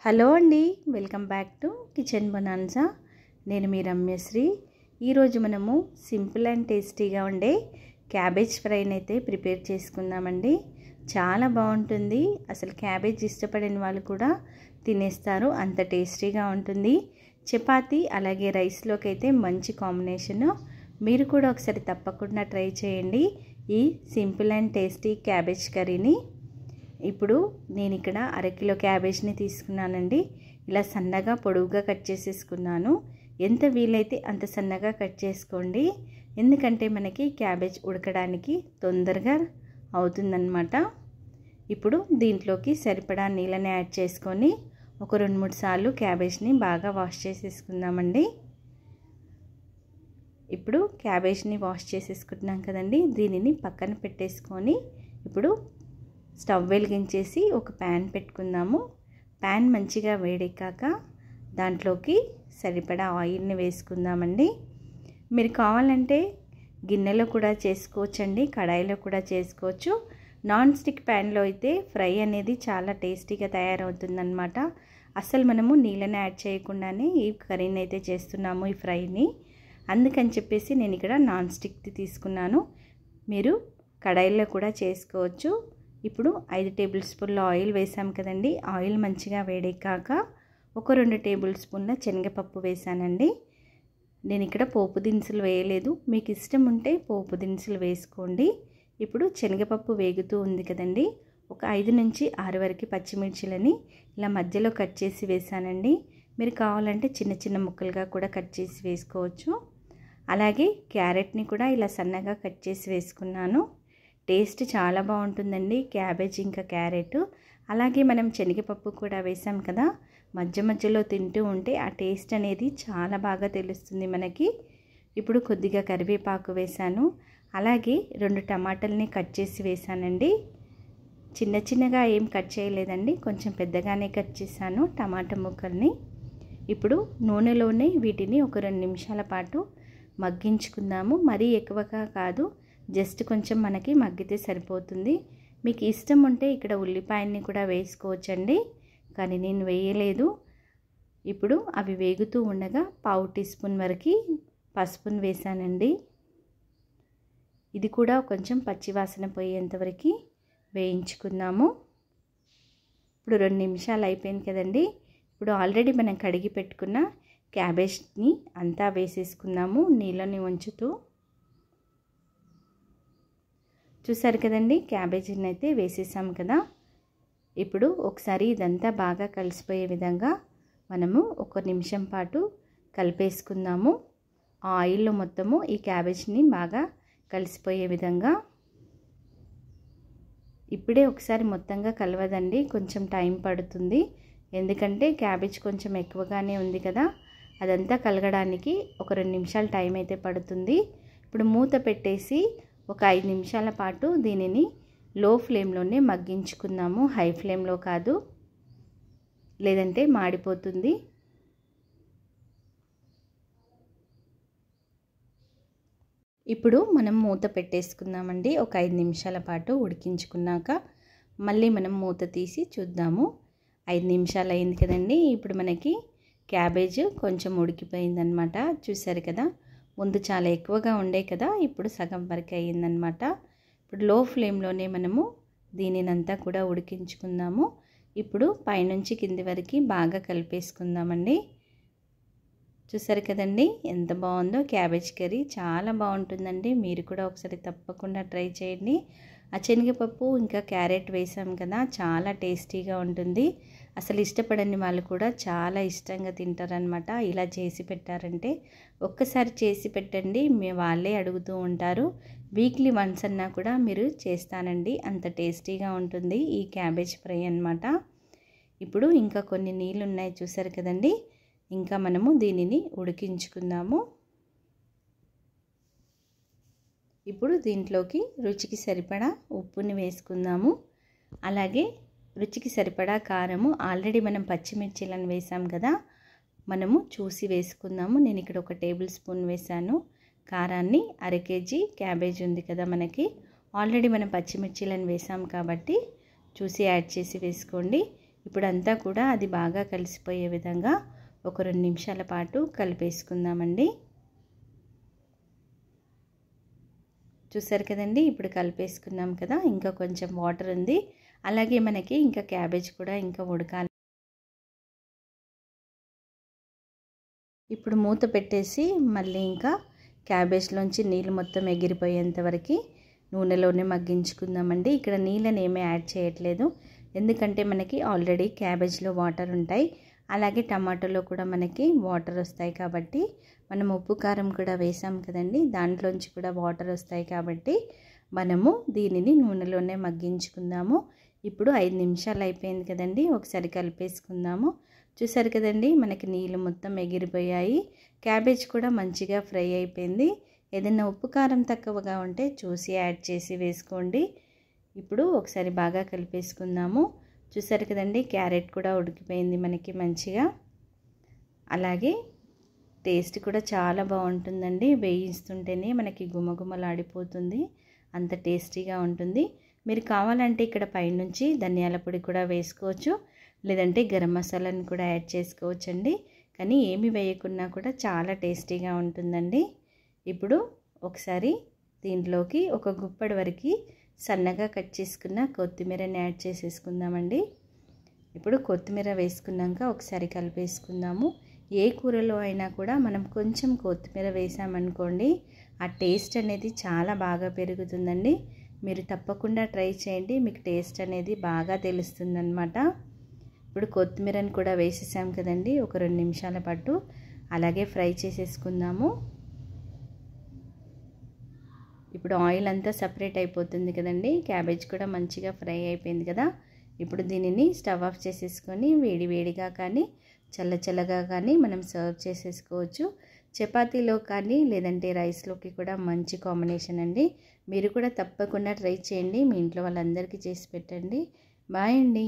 Hello అండి, welcome back to kitchen bonanza. నేను మీ రమ్యశ్రీ. ఈరోజు మనము సింపుల్ అండ్ టేస్టీగా ఉండే క్యాబేజ్ ఫ్రైని అయితే ప్రిపేర్ చేసుకుందామండి. చాలా బాగుంటుంది. అసలు క్యాబేజ్ ఇష్టపడిన వాళ్ళు కూడా తినేస్తారు, అంత టేస్టీగా ఉంటుంది. చపాతీ అలాగే రైస్లోకి అయితే మంచి కాంబినేషను. మీరు కూడా ఒకసారి తప్పకుండా ట్రై చేయండి ఈ సింపుల్ అండ్ టేస్టీ క్యాబేజ్ కర్రీని. ఇప్పుడు నేను ఇక్కడ అరకిలో క్యాబేజ్ని తీసుకున్నానండి. ఇలా సన్నగా పొడవుగా కట్ చేసేసుకున్నాను. ఎంత వీలైతే అంత సన్నగా కట్ చేసుకోండి, ఎందుకంటే మనకి క్యాబేజ్ ఉడకడానికి తొందరగా అవుతుందన్నమాట. ఇప్పుడు దీంట్లోకి సరిపడా నీళ్ళని యాడ్ చేసుకొని ఒక 2-3 సార్లు క్యాబేజ్ని బాగా వాష్ చేసేసుకుందామండి. ఇప్పుడు క్యాబేజ్ని వాష్ చేసేసుకుంటున్నాం కదండి, దీనిని పక్కన పెట్టేసుకొని ఇప్పుడు స్టవ్ వెలిగించేసి ఒక ప్యాన్ పెట్టుకుందాము. ప్యాన్ మంచిగా వేడెక్కాక దాంట్లోకి సరిపడా ఆయిల్ని వేసుకుందామండి. మీరు కావాలంటే గిన్నెలో కూడా చేసుకోవచ్చండి, కడాయిలో కూడా చేసుకోవచ్చు. నాన్ స్టిక్ ప్యాన్లో అయితే ఫ్రై అనేది చాలా టేస్టీగా తయారవుతుందన్నమాట. అసలు మనము నీళ్ళని యాడ్ చేయకుండానే ఈ కర్రీని అయితే చేస్తున్నాము, ఈ ఫ్రైని. అందుకని చెప్పేసి నేను ఇక్కడ నాన్ స్టిక్ది తీసుకున్నాను. మీరు కడాయిలో కూడా చేసుకోవచ్చు. ఇప్పుడు 5 టేబుల్ స్పూన్ల ఆయిల్ వేసాం కదండి. ఆయిల్ మంచిగా వేడెక్కాక ఒక 2 టేబుల్ స్పూన్ల శనగపప్పు వేసానండి. నేను ఇక్కడ పోపు దినుసులు వేయలేదు, మీకు ఇష్టం ఉంటే పోపు దినుసులు వేసుకోండి. ఇప్పుడు శనగపప్పు వేగుతూ ఉంది కదండి, ఒక 5 నుంచి 6 వరకు పచ్చిమిర్చిలని ఇలా మధ్యలో కట్ చేసి వేసానండి. మీరు కావాలంటే చిన్న చిన్న ముక్కలుగా కూడా కట్ చేసి వేసుకోవచ్చు. అలాగే క్యారెట్ని కూడా ఇలా సన్నగా కట్ చేసి వేసుకున్నాను. టేస్ట్ చాలా బాగుంటుందండి క్యాబేజ్ ఇంకా క్యారెట్. అలాగే మనం శనగపప్పు కూడా వేసాం కదా, మధ్య మధ్యలో తింటూ ఉంటే ఆ టేస్ట్ అనేది చాలా బాగా తెలుస్తుంది మనకి. ఇప్పుడు కొద్దిగా కరివేపాకు వేసాను. అలాగే 2 టమాటాలని కట్ చేసి వేసానండి. చిన్న చిన్నగా ఏం కట్ చేయలేదండి, కొంచెం పెద్దగానే కట్ చేశాను టమాటా ముక్కల్ని. ఇప్పుడు నూనెలోనే వీటిని ఒక 2 నిమిషాల పాటు మగ్గించుకుందాము. మరీ ఎక్కువగా కాదు, జస్ట్ కొంచెం మనకి మగ్గితే సరిపోతుంది. మీకు ఇష్టం ఉంటే ఇక్కడ ఉల్లిపాయల్ని కూడా వేసుకోవచ్చండి, కానీ నేను వేయలేదు. ఇప్పుడు అవి వేగుతూ ఉండగా 1/2 టీ స్పూన్ వరకు పసుపుని వేసానండి. ఇది కూడా కొంచెం పచ్చివాసన పోయేంతవరకు వేయించుకుందాము. ఇప్పుడు 2 నిమిషాలు అయిపోయింది కదండి. ఇప్పుడు ఆల్రెడీ మనం కడిగి పెట్టుకున్న క్యాబేజ్ని అంతా వేసేసుకుందాము నీళ్ళని ఉంచుతూ. చూసారు కదండి, క్యాబేజీని అయితే వేసేసాం కదా. ఇప్పుడు ఒకసారి ఇదంతా బాగా కలిసిపోయే విధంగా మనము 1 నిమిషం పాటు కలిపేసుకుందాము. ఆ ఆయిల్లో మొత్తము ఈ క్యాబేజ్ని బాగా కలిసిపోయే విధంగా. ఇప్పుడే ఒకసారి మొత్తంగా కలవదండి, కొంచెం టైం పడుతుంది. ఎందుకంటే క్యాబేజ్ కొంచెం ఎక్కువగానే ఉంది కదా, అదంతా కలగడానికి ఒక 2 నిమిషాలు టైం అయితే పడుతుంది. ఇప్పుడు మూత పెట్టేసి ఒక 5 నిమిషాల పాటు దీనిని లో ఫ్లేమ్లోనే మగ్గించుకుందాము, హై ఫ్లేమ్లో కాదు, లేదంటే మాడిపోతుంది. ఇప్పుడు మనం మూత పెట్టేసుకుందామండి. ఒక 5 నిమిషాల పాటు ఉడికించుకున్నాక మళ్ళీ మనం మూత తీసి చూద్దాము. 5 నిమిషాలు అయింది కదండి. ఇప్పుడు మనకి క్యాబేజ్ కొంచెం ఉడికిపోయిందనమాట. చూసారు కదా, ముందు చాలా ఎక్కువగా ఉండే కదా, ఇప్పుడు సగం వరకు అయ్యిందనమాట. ఇప్పుడు లో ఫ్లేమ్లోనే మనము దీనినంతా కూడా ఉడికించుకుందాము. ఇప్పుడు పైనుంచి కింది వరకు బాగా కలిపేసుకుందామండి. చూసారు కదండి ఎంత బాగుందో క్యాబేజ్ కర్రీ, చాలా బాగుంటుందండి. మీరు కూడా ఒకసారి తప్పకుండా ట్రై చేయండి. ఆ శనగపప్పు ఇంకా క్యారెట్ వేసాం కదా, చాలా టేస్టీగా ఉంటుంది. అసలు ఇష్టపడని వాళ్ళు కూడా చాలా ఇష్టంగా తింటారనమాట. ఇలా చేసి పెట్టారంటే ఒక్కసారి చేసి పెట్టండి, మీ వాళ్ళే అడుగుతూ ఉంటారు. వీక్లీ వన్స్ అన్నా కూడా మీరు చేస్తానండి, అంత టేస్టీగా ఉంటుంది ఈ క్యాబేజ్ ఫ్రై అన్నమాట. ఇప్పుడు ఇంకా కొన్ని నీళ్ళు ఉన్నాయి చూసారు కదండి, ఇంకా మనము దీనిని ఉడికించుకుందాము. ఇప్పుడు దీంట్లోకి రుచికి సరిపడా ఉప్పుని వేసుకుందాము. అలాగే రుచికి సరిపడా కారము, ఆల్రెడీ మనం పచ్చిమిర్చిలను వేసాం కదా, మనము చూసి వేసుకుందాము. నేను ఇక్కడ 1 టేబుల్ స్పూన్ వేసాను కారాన్ని. 1/2 కేజీ క్యాబేజ్ ఉంది కదా మనకి, ఆల్రెడీ మనం పచ్చిమిర్చిలను వేసాం కాబట్టి చూసి యాడ్ చేసి వేసుకోండి. ఇప్పుడంతా కూడా అది బాగా కలిసిపోయే విధంగా ఒక 2 నిమిషాల పాటు కలిపేసుకుందామండి. చూసారు కదండి, ఇప్పుడు కలిపేసుకున్నాం కదా, ఇంకా కొంచెం వాటర్ ఉంది. అలాగే మనకి ఇంకా క్యాబేజ్ కూడా ఇంకా ఉడకాలి. ఇప్పుడు మూత పెట్టేసి మళ్ళీ ఇంకా క్యాబేజ్లోంచి నీళ్ళు మొత్తం ఎగిరిపోయేంత వరకు నూనెలోనే మగ్గించుకుందామండి. ఇక్కడ నీళ్ళని ఏమీ యాడ్ చేయట్లేదు, ఎందుకంటే మనకి ఆల్రెడీ క్యాబేజ్లో వాటర్ ఉంటాయి, అలాగే టమాటోలో కూడా మనకి వాటర్ వస్తాయి కాబట్టి, మనం ఉప్పు కారం కూడా వేసాం కదండి, దాంట్లోంచి కూడా వాటర్ వస్తాయి కాబట్టి మనము దీనిని నూనెలోనే మగ్గించుకుందాము. ఇప్పుడు 5 నిమిషాలు అయిపోయింది కదండి, ఒకసారి కలిపేసుకుందాము. చూసారు కదండి, మనకి నీళ్ళు మొత్తం ఎగిరిపోయాయి, క్యాబేజ్ కూడా మంచిగా ఫ్రై అయిపోయింది. ఏదైనా ఉప్పు కారం తక్కువగా ఉంటే చూసి యాడ్ చేసి వేసుకోండి. ఇప్పుడు ఒకసారి బాగా కలిపేసుకుందాము. చూసారు కదండి, క్యారెట్ కూడా ఉడికిపోయింది మనకి మంచిగా. అలాగే టేస్ట్ కూడా చాలా బాగుంటుందండి, వేయిస్తుంటేనే మనకి గుమగుమలాడిపోతుంది, అంత టేస్టీగా ఉంటుంది. మీరు కావాలంటే ఇక్కడ పైనుంచి ధనియాల పొడి కూడా వేసుకోవచ్చు, లేదంటే గరం మసాలాని కూడా యాడ్ చేసుకోవచ్చండి. కానీ ఏమి వేయకున్నా కూడా చాలా టేస్టీగా ఉంటుందండి. ఇప్పుడు ఒకసారి దీంట్లోకి ఒక గుప్పడి వరకు సన్నగా కట్ చేసుకున్న కొత్తిమీరని యాడ్ చేసేసుకుందామండి. ఇప్పుడు కొత్తిమీర వేసుకున్నాక ఒకసారి కలిపేసుకుందాము. ఏ కూరలో అయినా కూడా మనం కొంచెం కొత్తిమీర వేసామనుకోండి, ఆ టేస్ట్ అనేది చాలా బాగా పెరుగుతుందండి. మీరు తప్పకుండా ట్రై చేయండి, మీకు టేస్ట్ అనేది బాగా తెలుస్తుందన్నమాట. ఇప్పుడు కొత్తిమీరని కూడా వేసేసాం కదండి, ఒక 2 నిమిషాల పాటు అలాగే ఫ్రై చేసేసుకుందాము. ఇప్పుడు ఆయిల్ అంతా సపరేట్ అయిపోతుంది కదండి, క్యాబేజ్ కూడా మంచిగా ఫ్రై అయిపోయింది కదా. ఇప్పుడు దీనిని స్టవ్ ఆఫ్ చేసేసుకొని వేడివేడిగా కానీ చల్లచల్లగా కానీ మనం సర్వ్ చేసేసుకోవచ్చు. చపాతీలో కానీ లేదంటే రైస్లోకి కూడా మంచి కాంబినేషన్ అండి. మీరు కూడా తప్పకుండా ట్రై చేయండి, మీ ఇంట్లో వాళ్ళందరికీ చేసి పెట్టండి. బాయ్ అండి.